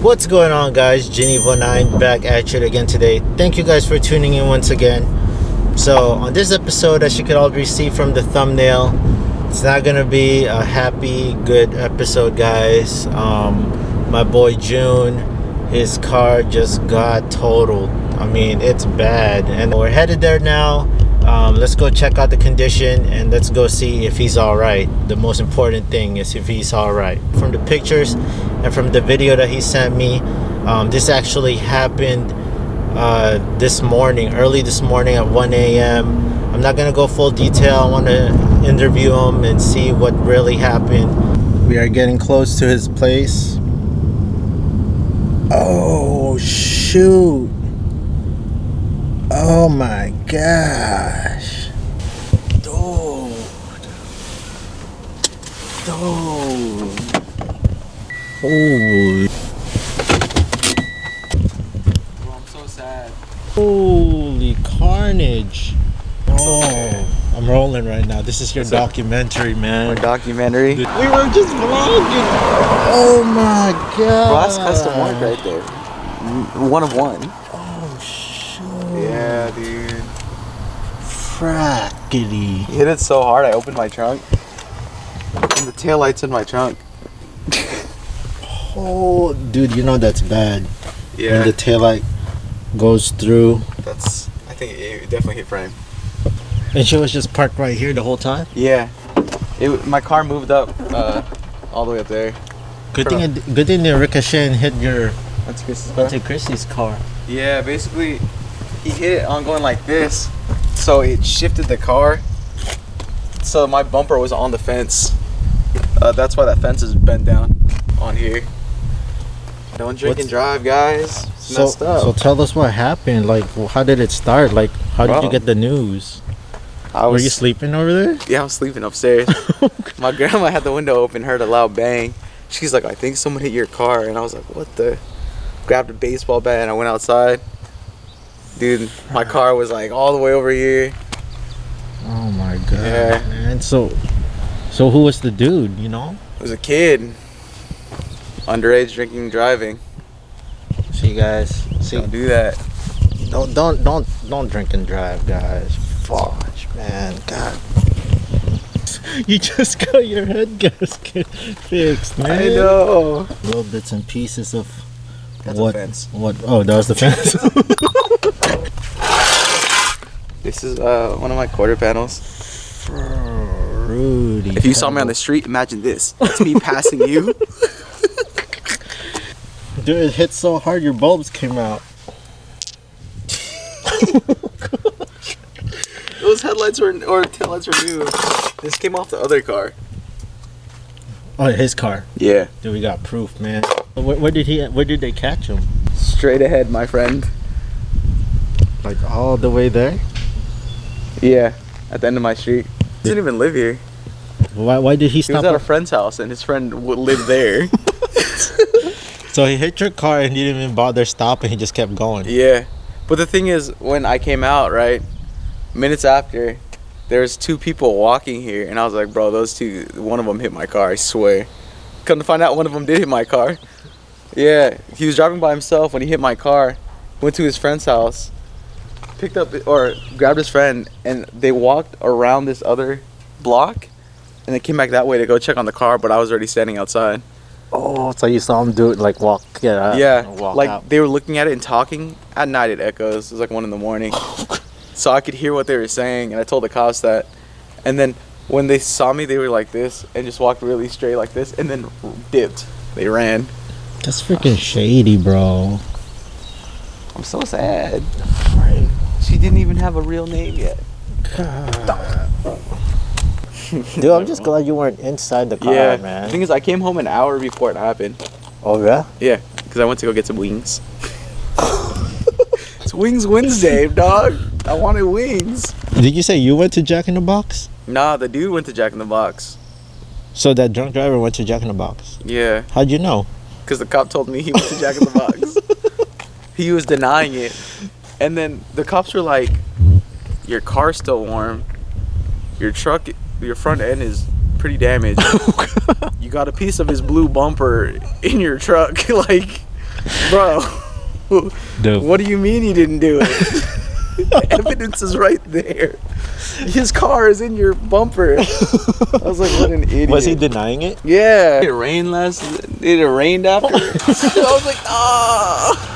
What's going on, guys? Geneva9 back at you again today. Thank you guys for tuning in once again. So on this episode, as you can already see from the thumbnail, it's not gonna be a happy good episode, guys. My boy June, his car just got totaled. I mean, it's bad, and we're headed there now. Let's go check out the condition and let's go see if he's all right. The most important thing is if he's all right. From the pictures and from the video that he sent me, this actually happened this morning, early this morning at 1 a.m. I'm not gonna go full detail. I want to interview him and see what really happened. We are getting close to his place. Oh shoot. Oh my gosh. Dude. Holy. Bro, I'm so sad. Holy carnage. Oh, okay. I'm rolling right now. This is your documentary, man. Our documentary. We were just vlogging. Oh my god. Bro, that's custom work right there. One of one. Oh shoot. Yeah, dude. Frackety. He hit it so hard, I opened my trunk. And the taillight's in my trunk. Oh, dude, you know that's bad. Yeah. When the taillight goes through. I think it definitely hit frame. And she was just parked right here the whole time? Yeah. My car moved up all the way up there. Good thing the ricochet and hit your That's Chris's car? Chrissy's car. Yeah, basically, he hit it on going like this. So it shifted the car. So my bumper was on the fence. That's why that fence is bent down on here. Don't drink and drive, guys. It's messed up. So tell us what happened. Like, how did it start? Like, how did you get the news? Were you sleeping over there? Yeah, I was sleeping upstairs. My grandma had the window open, heard a loud bang. She's like, I think someone hit your car. And I was like, what the? Grabbed a baseball bat and I went outside. Dude, my car was like all the way over here. Oh my god. Yeah. Man, so who was the dude, you know? It was a kid. Underage drinking and driving. See, guys. See, Don't do that. Don't drink and drive, guys. Fudge, man. God. You just got your head gasket fixed, man. I know. Little bits and pieces of That's a fence. What? Oh, that was the fence. This is one of my quarter panels. Rudy. If you saw me on the street, imagine this. It's me passing you. Dude, it hit so hard your bulbs came out. Those headlights or taillights were new. This came off the other car. Oh, his car. Yeah. Dude, we got proof, man. Where did they catch him? Straight ahead, my friend. Like all the way there? Yeah. At the end of my street. He doesn't even live here. Why did he He stop? was at a friend's house and his friend lived there. So he hit your car and he didn't even bother stopping. He just kept going. Yeah. But the thing is, when I came out, right, minutes after, there's two people walking here, and I was like, bro, those two, one of them hit my car, I swear. Come to find out, one of them did hit my car. Yeah, he was driving by himself when he hit my car, went to his friend's house, picked up, or grabbed his friend, and they walked around this other block, and they came back that way to go check on the car, but I was already standing outside. Oh, so you saw him do it, like walk Like they were looking at it and talking. At night it echoes. It was like 1 a.m. So I could hear what they were saying, and I told the cops that. And then when they saw me, they were like this and just walked really straight like this, and then dipped. They ran. That's freaking shady, bro. I'm so sad. She didn't even have a real name yet. God. Dude, I'm just glad you weren't inside the car, Yeah, man. the thing is, I came home an hour before it happened. Oh, yeah? Yeah, because I went to go get some wings. It's Wings Wednesday, dog. I wanted wings. Did you say you went to Jack in the Box? Nah, the dude went to Jack in the Box. So that drunk driver went to Jack in the Box? Yeah. How'd you know? Because the cop told me he went to Jack in the Box. He was denying it. And then the cops were like, your car's still warm. Your front end is pretty damaged. You got a piece of his blue bumper in your truck. Like, Bro, Dope. what do you mean you didn't do it? Evidence is right there. His car is in your bumper. I was like, what an idiot. Was he denying it? Yeah. It rained it rained after. I was like, ah.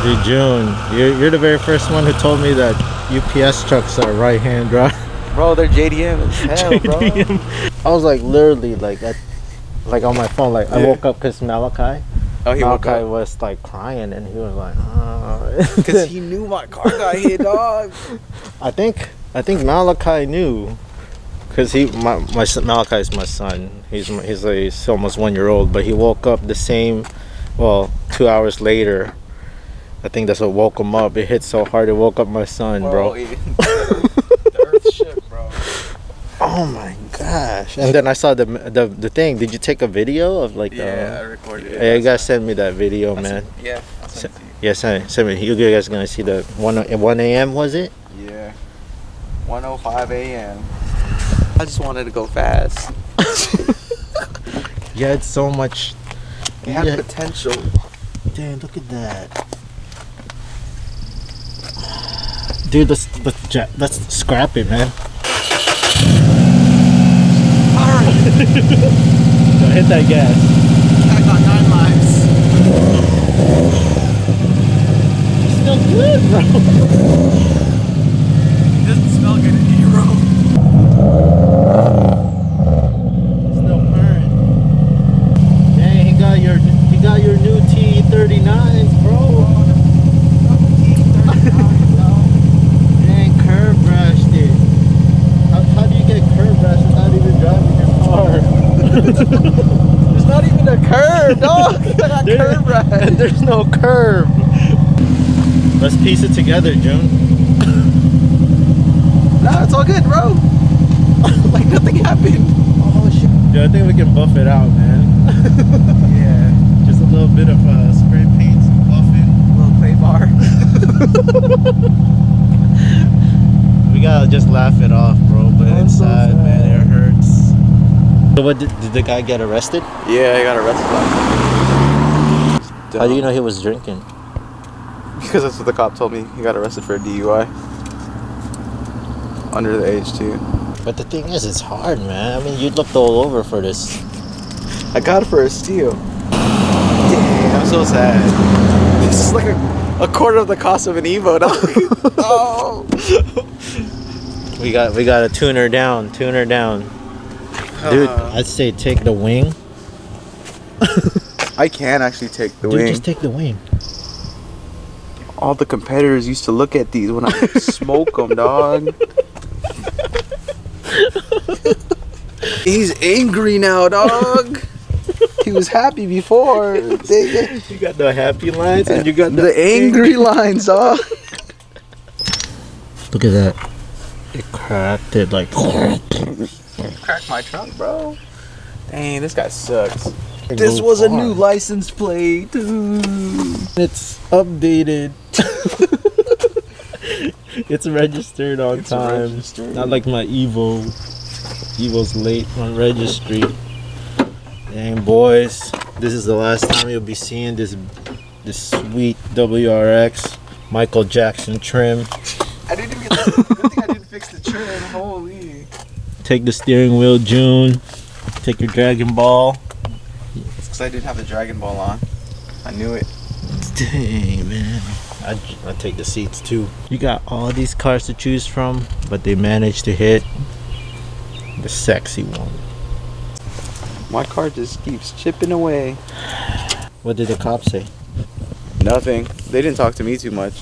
Dude, June, you're the very first one who told me that UPS trucks are right-hand drive. Bro, they're JDM as hell, bro. I was like literally like on my phone, like I woke up because Malachi was like crying and he was like, because he knew my car got hit, dog. I think Malachi knew, because Malachi's my son. He's almost 1 year old, but he woke up the same, 2 hours later. I think that's what woke him up. It hit so hard it woke up my son, bro. The earth shook, bro. Oh my gosh! And then I saw the thing. Did you take a video of like? Yeah, I recorded it. Yeah, you guys send me that video, man. I'll send it to you. Yeah, send me. You guys gonna see the 1 a.m. was it? Yeah, 1:05 a.m. I just wanted to go fast. Yeah, it's so much. It had potential. Damn, look at that. Dude, let's scrap it, man. Alright. Don't hit that gas. I got 9 lives. It's still good, bro. It doesn't smell good in here, bro. It's still purring. Dang, he got your new T39s, bro. Dang, curb rashed it. How do you get curb rashed without even driving your car? There's not even a curb, dog. I got curb rash. There's no curb. Let's piece it together, June. Nah, it's all good, bro. Like nothing happened. Oh shit. Dude, I think we can buff it out, man. Yeah. Just a little bit of spray paint, some buffing. A little clay bar. We gotta just laugh it off, bro. But I'm it's so sad, sad. man. It hurts. So what did the guy get arrested? Yeah, I got arrested. How do you know he was drinking? Because that's what the cop told me. He got arrested for a DUI. Under the age, too. But the thing is, it's hard, man. I mean, you looked all over for this. I got it for a steal. Damn, I'm so sad. This is like a quarter of the cost of an Evo, dog. Oh. We gotta tune her down. Dude, I'd say take the wing. I can actually take the Dude, wing. just take the wing. All the competitors used to look at these when I smoke them, dog. He's angry now, dog. He was happy before. You got the happy lines and you got the angry lines, dog. Look at that. It cracked it like. Cracked my trunk, bro. Dang, this guy sucks. This was a new license plate. It's updated. It's registered on time. Registered. Not like my Evo. Evo's late on registry. Dang, boys, this is the last time you'll be seeing this sweet WRX Michael Jackson trim. I didn't even get that. Good thing I didn't fix the trim. Holy. Take the steering wheel, June. Take your Dragon Ball. It's because I didn't have the Dragon Ball on. I knew it. Dang, man. I take the seats too. You got all these cars to choose from, but they managed to hit the sexy one. My car just keeps chipping away. What did the cops say? Nothing. They didn't talk to me too much.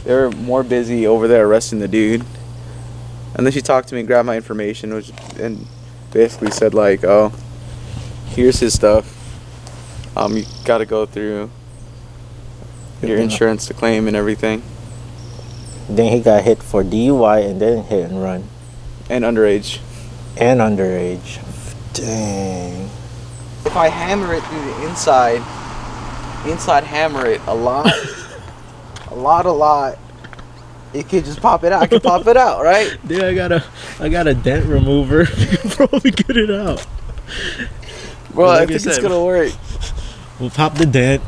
They were more busy over there arresting the dude. And then she talked to me, grabbed my information, and basically said like, "Oh, here's his stuff. You got to go through your insurance to claim and everything." Then he got hit for DUI and then hit and run. And underage. Dang. If I hammer it through the inside hammer it a lot, it could just pop it out. I could pop it out, right? Dude, I got a dent remover. You can probably get it out. Bro, Like I think it's gonna work. We'll pop the dent.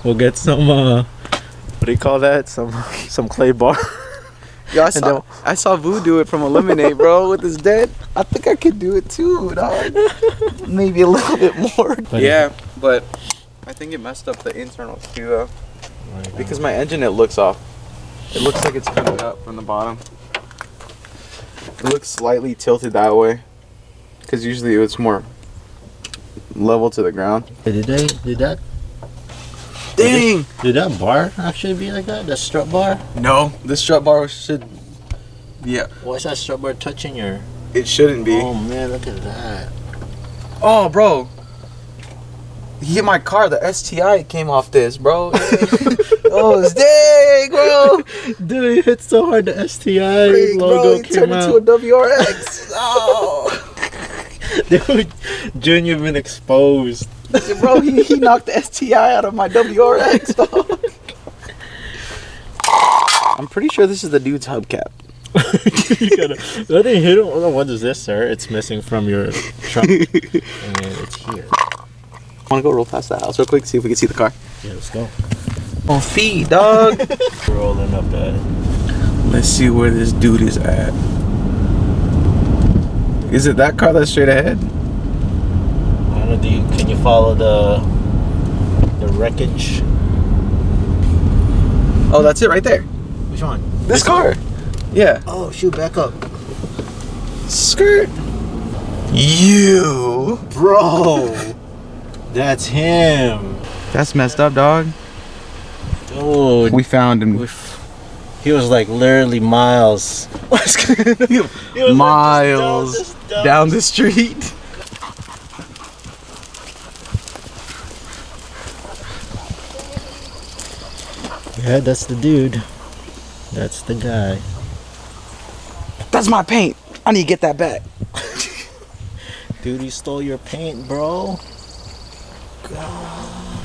We'll get some what do you call that? Some clay bar. Yo, I saw Vu do it from Eliminate, bro, with his dead. I think I could do it too, dog. Maybe a little bit more. Yeah, but I think it messed up the internals too, though. Because my engine, it looks off. It looks like it's coming up from the bottom. It looks slightly tilted that way. Because usually it's more level to the ground. Did that? Dang! Did that bar actually be like that? That strut bar? No, this strut bar should. Yeah. Why is that strut bar touching your? It shouldn't be. Oh man, look at that. Oh, bro. He hit my car. The STI came off this, bro. Oh, it's dang, bro. Dude, he hit so hard the STI Freak, logo bro, he came turned out. into a WRX. Oh. Dude, June, you've been exposed. Bro, he knocked the STI out of my WRX, dog. I'm pretty sure this is the dude's hubcap. That didn't hit him. Oh, what is this, sir? It's missing from your truck. And it's here. Want to go roll past the house real quick, see if we can see the car? Yeah, let's go. On feet, dog. Rolling up at it. Let's see where this dude is at. Is it that car that's straight ahead? I don't know. Can you follow the wreckage? Oh, that's it right there. Which one? This car. Yeah. Oh, shoot! Back up. Skirt. You. Bro. That's him. That's messed up, dog. Dude. We found him. He was like literally miles. He was miles like down the street. Yeah, that's the dude. That's the guy. That's my paint. I need to get that back. Dude, he stole your paint, bro. God.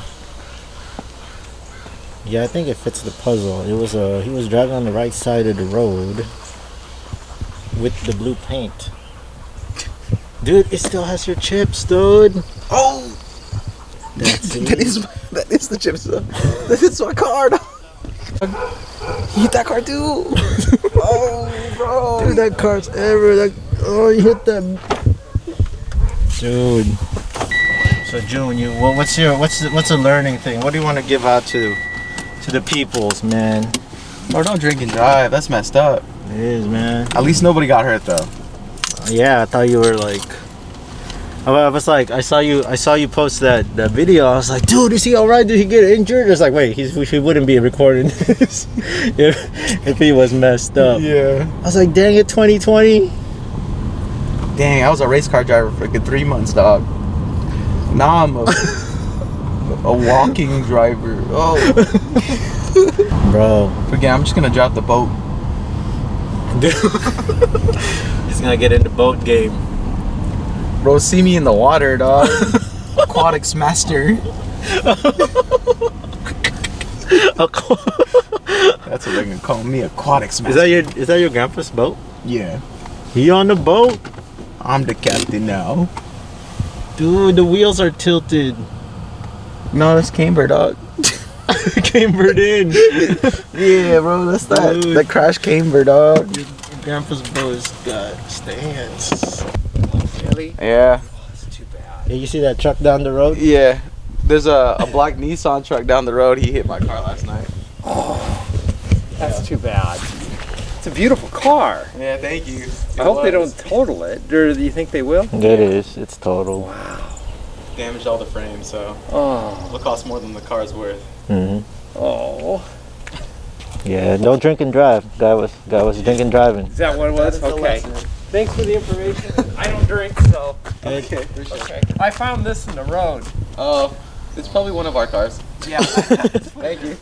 Yeah, I think it fits the puzzle. It was he was driving on the right side of the road with the blue paint. Dude, it still has your chips, dude. Oh, That's it. that is the chips. That is my car. Dog. He hit that car too. Oh, bro. Dude, that car's ever. Oh, you hit that. Dude. So June, what's a learning thing? What do you want to give out to the peoples, man? Bro, don't drink and drive. That's messed up. It is, man. At least nobody got hurt though. Yeah, I thought you were like. I was like, I saw you post that video. I was like, dude, is he all right? Did he get injured? It's like, wait, he wouldn't be recording this if he was messed up. Yeah. I was like, dang it, 2020. Dang, I was a race car driver for a good 3 months, dog. Now I'm a walking driver. Oh, bro. Forget. I'm just gonna drop the boat. Dude. He's gonna get in the boat game. Bro, see me in the water, dog. Aquatics master. That's what they're gonna call me, aquatics master. Is that your grandpa's boat? Yeah. He on the boat? I'm the captain now. Dude, the wheels are tilted. No, that's camber, dog. Cambered in. Yeah, bro, that's that. Dude. That crash camber, dog. Your grandpa's boat has got stands. Really? Yeah. Oh, that's too bad. Yeah, you see that truck down the road? Yeah. There's a black Nissan truck down the road. He hit my car last night. Oh, that's too bad. It's a beautiful car. Yeah, thank you. I hope they don't total it. Or do you think they will? It is. It's total. Wow. Damaged all the frames, so Oh. it'll cost more than the car's worth. Mm-hmm. Oh. Yeah, don't drink and drive. Guy was drinking driving. Is that what it was? Okay. Thanks for the information. I don't drink, so. Okay, appreciate it. Okay. I found this in the road. Oh, it's probably one of our cars. Yeah. Thank you.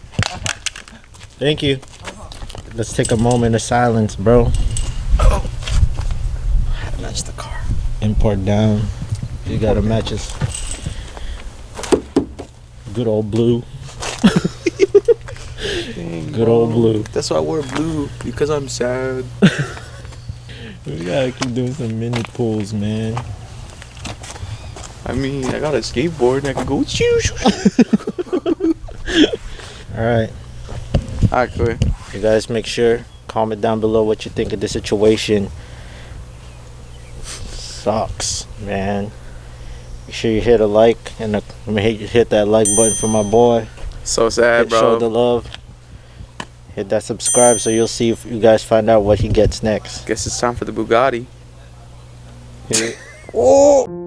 Thank you. Let's take a moment of silence, bro. Match the car. Import down. You gotta match us. Good old blue. Good old blue. That's why I wore blue, because I'm sad. We gotta keep doing some mini pulls, man. I mean, I got a skateboard and I can go shoo, shoo, shoo. right. Alright, cool. You guys make sure, comment down below what you think of the situation. Sucks, man. Make sure you hit a like and hit that like button for my boy. So sad, Show the bro. love. Hit that subscribe so you'll see if you guys find out what he gets next. Guess it's time for the Bugatti. Oh!